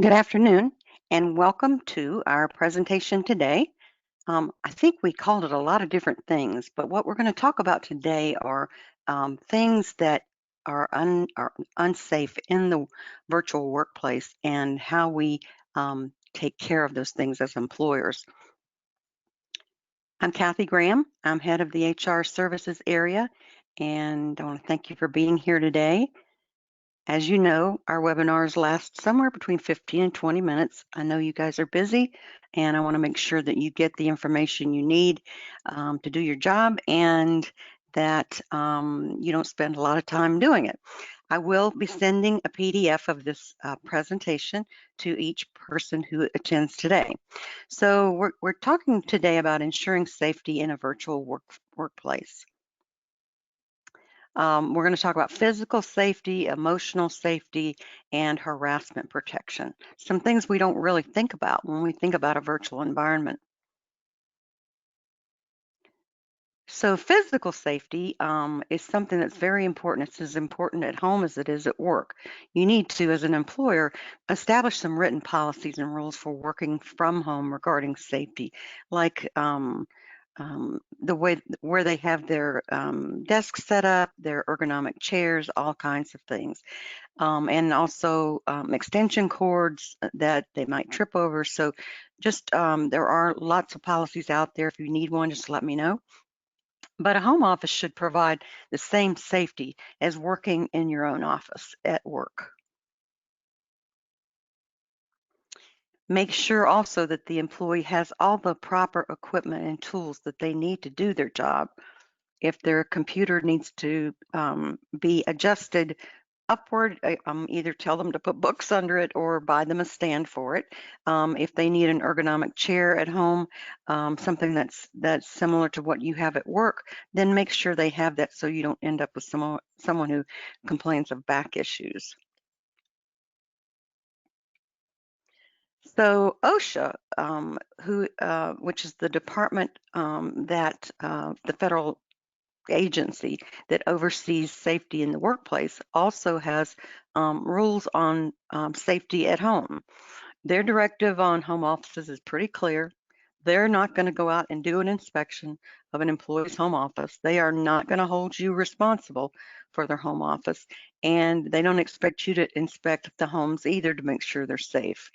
Good afternoon, and welcome to our presentation today. I think we called it a lot of different things, but what we're going to talk about today are things that are unsafe in the virtual workplace and how we take care of those things as employers. I'm Kathy Graham. I'm head of the HR services area, and I want to thank you for being here today. As you know, our webinars last somewhere between 15 and 20 minutes. I know you guys are busy, and I want to make sure that you get the information you need to do your job and that you don't spend a lot of time doing it. I will be sending a PDF of this presentation to each person who attends today. So we're talking today about ensuring safety in a virtual workplace. We're going to talk about physical safety, emotional safety, and harassment protection. Some things we don't really think about when we think about a virtual environment. So physical safety is something that's very important. It's as important at home as it is at work. You need to, as an employer, establish some written policies and rules for working from home regarding safety, like the way where they have their desks set up, their ergonomic chairs, all kinds of things, and also extension cords that they might trip over. So just there are lots of policies out there. If you need one, just let me know. But a home office should provide the same safety as working in your own office at work. Make sure also that the employee has all the proper equipment and tools that they need to do their job. If their computer needs to be adjusted upward, either tell them to put books under it or buy them a stand for it. If they need an ergonomic chair at home, something that's similar to what you have at work, then make sure they have that so you don't end up with someone who complains of back issues. So OSHA, which is the department that the federal agency that oversees safety in the workplace, also has rules on safety at home. Their directive on home offices is pretty clear. They're not going to go out and do an inspection of an employee's home office. They are not going to hold you responsible for their home office, and they don't expect you to inspect the homes either to make sure they're safe.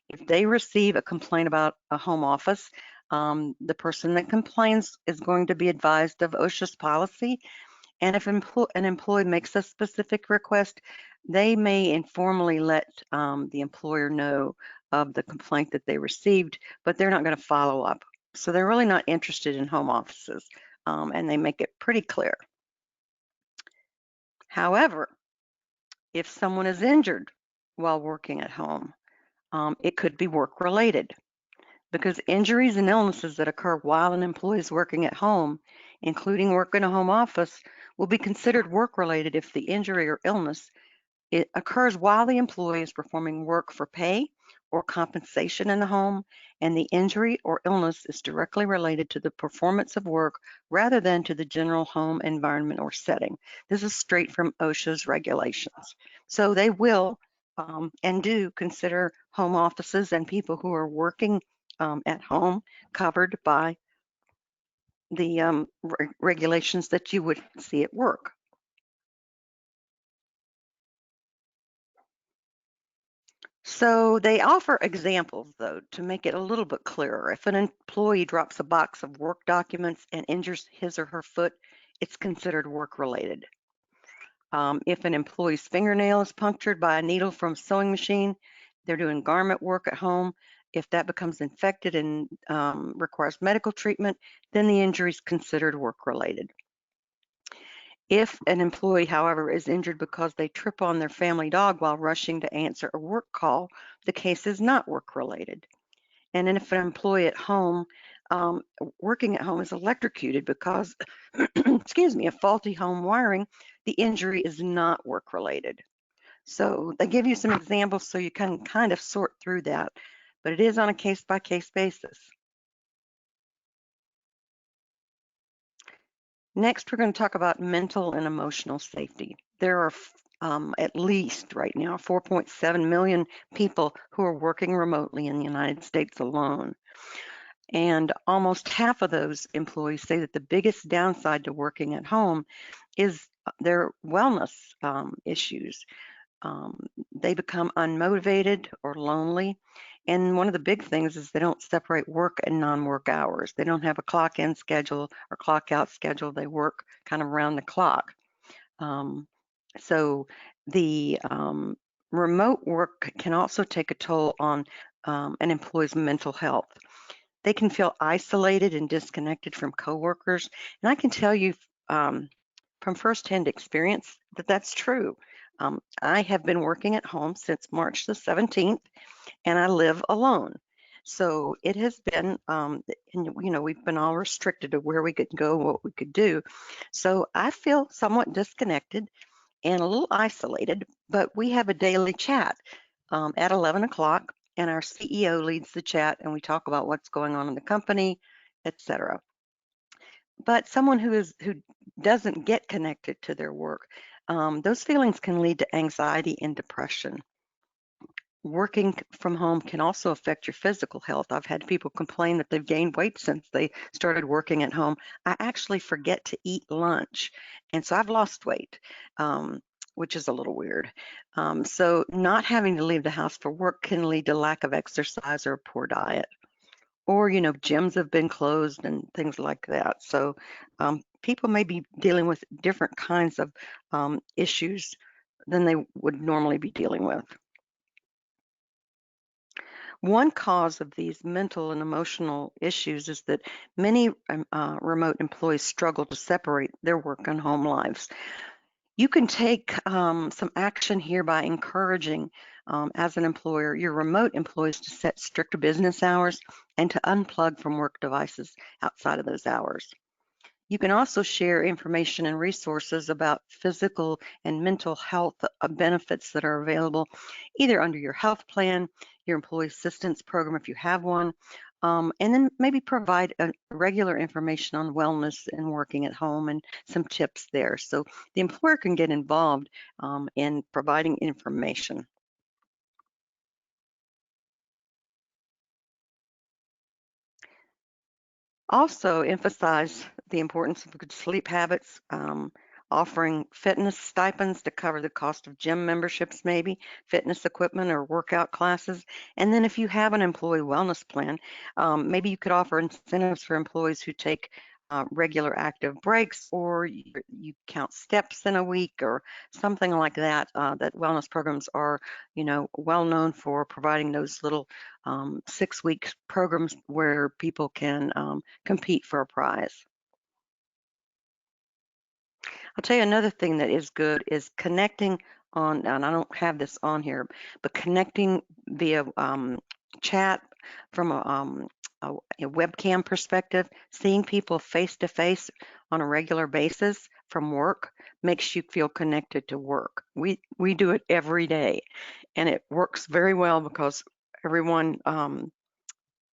If they receive a complaint about a home office, the person that complains is going to be advised of OSHA's policy. And if an employee makes a specific request, they may informally let the employer know of the complaint that they received, but they're not going to follow up. So they're really not interested in home offices, and they make it pretty clear. However, if someone is injured while working at home, it could be work-related, because injuries and illnesses that occur while an employee is working at home, including work in a home office, will be considered work-related if the injury or illness it occurs while the employee is performing work for pay or compensation in the home, and the injury or illness is directly related to the performance of work rather than to the general home environment or setting. This is straight from OSHA's regulations. So they will and do consider home offices and people who are working at home covered by the regulations that you would see at work. So they offer examples, though, to make it a little bit clearer. If an employee drops a box of work documents and injures his or her foot, it's considered work-related. If an employee's fingernail is punctured by a needle from a sewing machine, they're doing garment work at home. If that becomes infected and requires medical treatment, then the injury is considered work-related. If an employee, however, is injured because they trip on their family dog while rushing to answer a work call, the case is not work-related. And then if an employee at home, working at home is electrocuted because, excuse me, of faulty home wiring, the injury is not work-related. So they give you some examples so you can kind of sort through that, but it is on a case-by-case basis. Next, we're going to talk about mental and emotional safety. There are at least right now, 4.7 million people who are working remotely in the United States alone. And almost half of those employees say that the biggest downside to working at home is their wellness issues. Um, they become unmotivated or lonely. And one of the big things is they don't separate work and non-work hours. They don't have a clock in schedule or clock out schedule. They work kind of around the clock. Um, so the remote work can also take a toll on an employee's mental health. They can feel isolated and disconnected from coworkers. And I can tell you from firsthand experience that that's true. I have been working at home since March the 17th, and I live alone. So it has been, and we've been all restricted to where we could go, what we could do. So I feel somewhat disconnected and a little isolated, but we have a daily chat at 11 o'clock, and our CEO leads the chat, and we talk about what's going on in the company, etc. But someone who doesn't get connected to their work, those feelings can lead to anxiety and depression. Working from home can also affect your physical health. I've had people complain that they've gained weight since they started working at home. I actually forget to eat lunch, and so I've lost weight, which is a little weird. So not having to leave the house for work can lead to lack of exercise or a poor diet. Or, gyms have been closed and things like that. So people may be dealing with different kinds of issues than they would normally be dealing with. One cause of these mental and emotional issues is that many remote employees struggle to separate their work and home lives. You can take some action here by encouraging, as an employer, your remote employees to set strict business hours and to unplug from work devices outside of those hours. You can also share information and resources about physical and mental health benefits that are available either under your health plan, your employee assistance program if you have one, and then maybe provide regular information on wellness and working at home and some tips there. So the employer can get involved in providing information. Also emphasize the importance of good sleep habits, offering fitness stipends to cover the cost of gym memberships, maybe fitness equipment or workout classes. And then if you have an employee wellness plan, maybe you could offer incentives for employees who take regular active breaks, or you count steps in a week or something like that. That wellness programs are, well known for providing those little 6-week programs where people can compete for a prize. I'll tell you another thing that is good is connecting on, and I don't have this on here, but connecting via chat from a webcam perspective, seeing people face to face on a regular basis from work makes you feel connected to work. We do it every day, and it works very well because everyone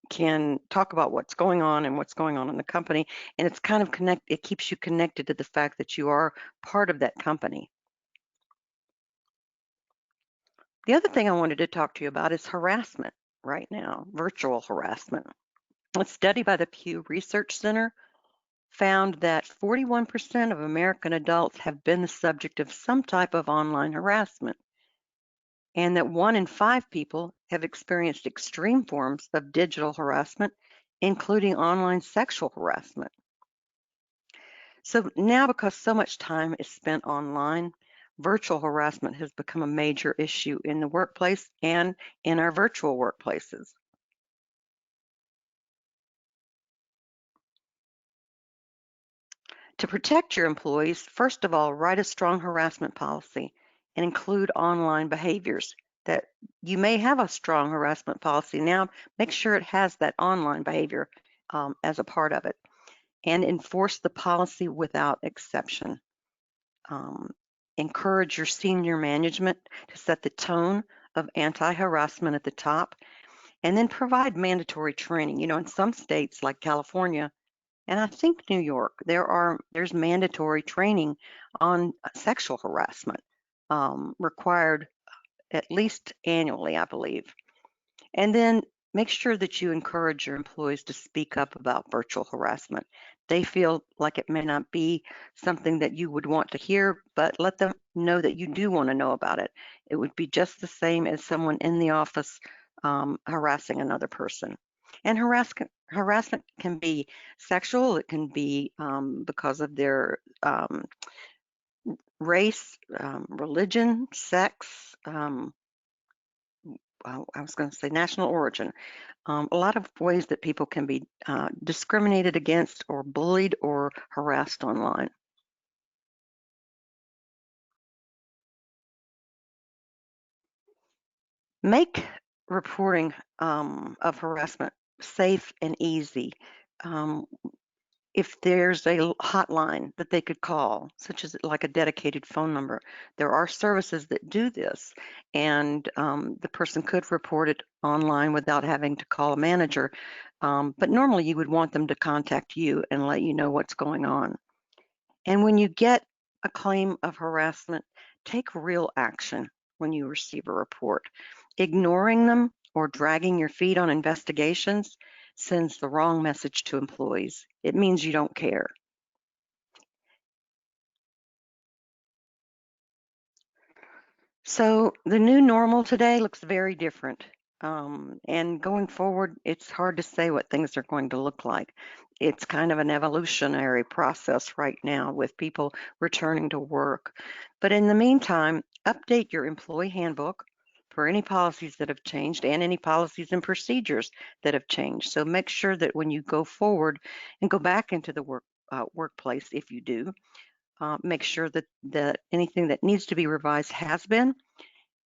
can talk about what's going on and what's going on in the company, and it's kind of it keeps you connected to the fact that you are part of that company. The other thing I wanted to talk to you about is harassment right now, virtual harassment. A study by the Pew Research Center found that 41% of American adults have been the subject of some type of online harassment, and that 1 in 5 people have experienced extreme forms of digital harassment, including online sexual harassment. So now, because so much time is spent online, virtual harassment has become a major issue in the workplace and in our virtual workplaces. To protect your employees, first of all, write a strong harassment policy and include online behaviors. That you may have a strong harassment policy now, make sure it has that online behavior as a part of it, and enforce the policy without exception. Um, Encourage your senior management to set the tone of anti-harassment at the top, and then provide mandatory training. In some states like California, and I think New York, there's mandatory training on sexual harassment. required at least annually, I believe. And then make sure that you encourage your employees to speak up about virtual harassment. They feel like it may not be something that you would want to hear, but let them know that you do want to know about it. It would be just the same as someone in the office harassing another person. And harassment can be sexual, it can be because of their race, religion, sex, I was going to say national origin. A lot of ways that people can be discriminated against or bullied or harassed online. Make reporting of harassment safe and easy. Um, if there's a hotline that they could call, such as like a dedicated phone number, there are services that do this, and the person could report it online without having to call a manager. But normally you would want them to contact you and let you know what's going on. And when you get a claim of harassment, take real action when you receive a report. Ignoring them or dragging your feet on investigations sends the wrong message to employees. It means you don't care. So the new normal today looks very different. And going forward, it's hard to say what things are going to look like. It's kind of an evolutionary process right now with people returning to work. But in the meantime, update your employee handbook for any policies that have changed and any policies and procedures that have changed. So make sure that when you go forward and go back into the workplace, if you do, make sure that anything that needs to be revised has been.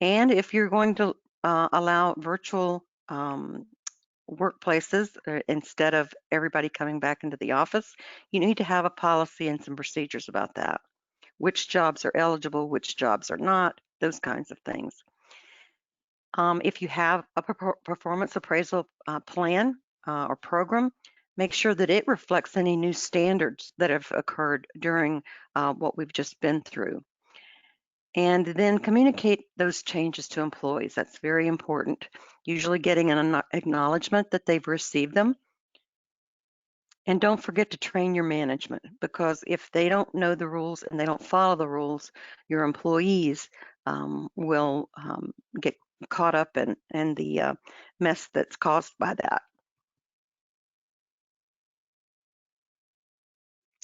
And if you're going to allow virtual workplaces instead of everybody coming back into the office, you need to have a policy and some procedures about that. Which jobs are eligible, which jobs are not, those kinds of things. If you have a performance appraisal plan or program, make sure that it reflects any new standards that have occurred during what we've just been through. And then communicate those changes to employees. That's very important. Usually getting an acknowledgement that they've received them. And don't forget to train your management, because if they don't know the rules and they don't follow the rules, your employees will get caught up in the mess that's caused by that.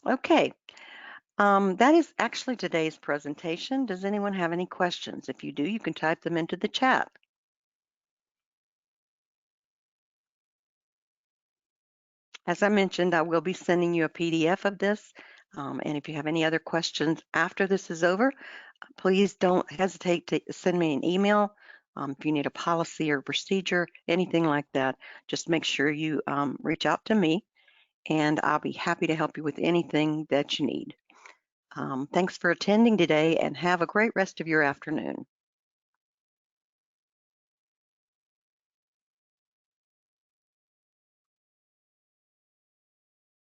Okay, that is actually today's presentation. Does anyone have any questions? If you do, you can type them into the chat. As I mentioned, I will be sending you a PDF of this. And if you have any other questions after this is over, please don't hesitate to send me an email. If you need a policy or procedure, anything like that, just make sure you reach out to me, and I'll be happy to help you with anything that you need. Thanks for attending today, and have a great rest of your afternoon.